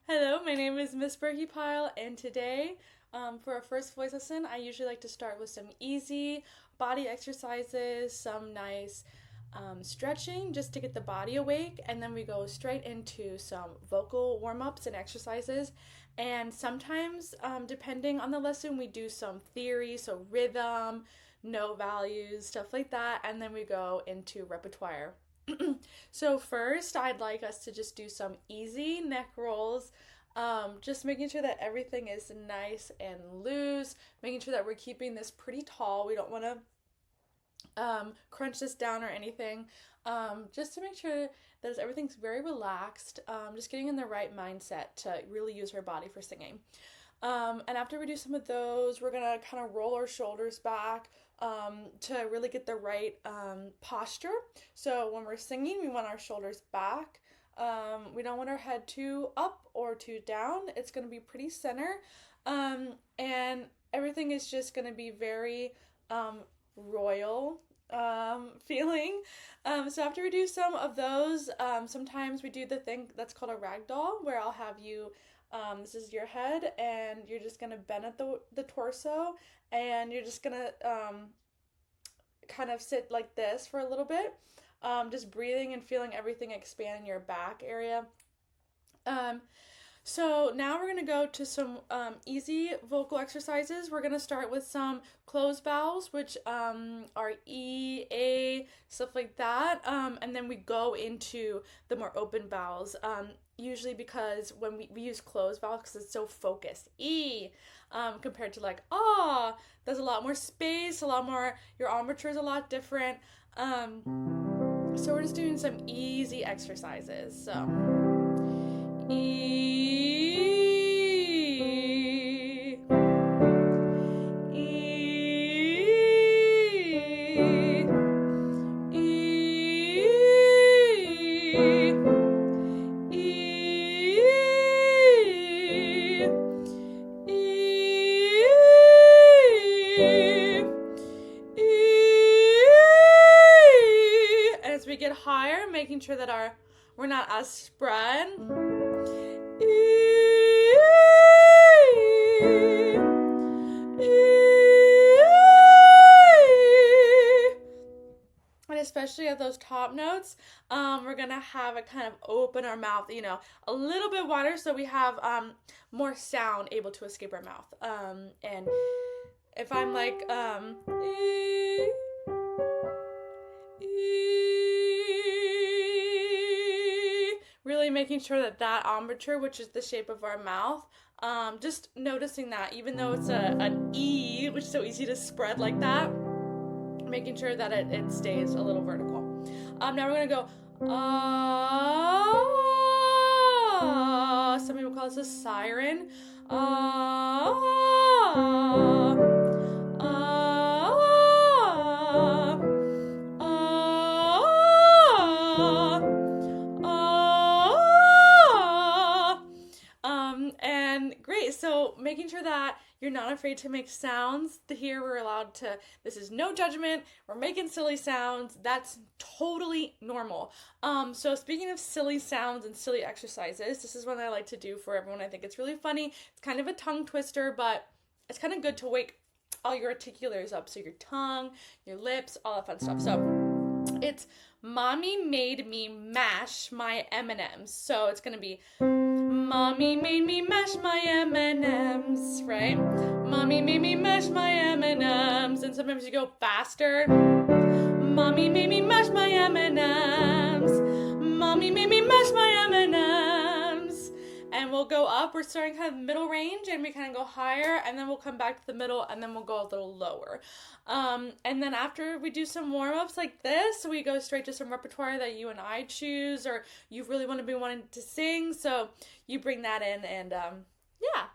Hello, my name is Miss Berkey Pile, and today, for our first voice lesson, I usually like to start with some easy body exercises, some nice stretching just to get the body awake, and then we go straight into some vocal warm ups and exercises. And sometimes, depending on the lesson, we do some theory, so rhythm, note values, stuff like that, and then we go into repertoire. So first, I'd like us to just do some easy neck rolls. Just making sure that everything is nice and loose, making sure that we're keeping this pretty tall. We don't want to crunch this down or anything. Just to make sure that everything's very relaxed. Just getting in the right mindset to really use our body for singing. And after we do some of those, we're gonna kind of roll our shoulders back to really get the right posture. So when we're singing, we want our shoulders back. We don't want our head too up or too down. It's gonna be pretty center. And everything is just gonna be very royal feeling. So after we do some of those, sometimes we do the thing that's called a ragdoll, where I'll have you this is your head, and you're just gonna bend at the torso, and you're just gonna kind of sit like this for a little bit, just breathing and feeling everything expand in your back area. So now we're going to go to some easy vocal exercises. We're going to start with some closed vowels, which are E, A, stuff like that. And then we go into the more open vowels, usually because when we use closed vowels, because it's so focused. E, compared to like, ah, there's a lot more space, a lot more, your embouchure is a lot different. So we're just doing some easy exercises. So E, E, E, and as we get higher, making sure that we're not as spread. And especially at those top notes, we're gonna have it kind of open our mouth, a little bit wider, so we have more sound able to escape our mouth. And if I'm like really making sure that embouchure, which is the shape of our mouth, just noticing that even though it's an E, which is so easy to spread like that, making sure that it stays a little vertical. Now we're gonna go some people call this a siren. And great. So making sure that you're not afraid to make sounds. Here we're allowed to, this is no judgment. We're making silly sounds. That's totally normal. So speaking of silly sounds and silly exercises, this is what I like to do for everyone. I think it's really funny. It's kind of a tongue twister, but it's kind of good to wake all your articulars up. So your tongue, your lips, all that fun stuff. So it's Mommy made me mash my M&Ms. So it's going to be Mommy made me mash my M&Ms, right? Mommy made me mash my M&Ms. And sometimes you go faster. Mommy made me mash my M&Ms. Mommy made me mash my M&Ms. And we'll go up. We're starting kind of middle range, and we kind of go higher, and then we'll come back to the middle, and then we'll go a little lower. And then after we do some warm-ups like this, we go straight to some repertoire that you and I choose, or you really want to be wanting to sing, so you bring that in, and yeah.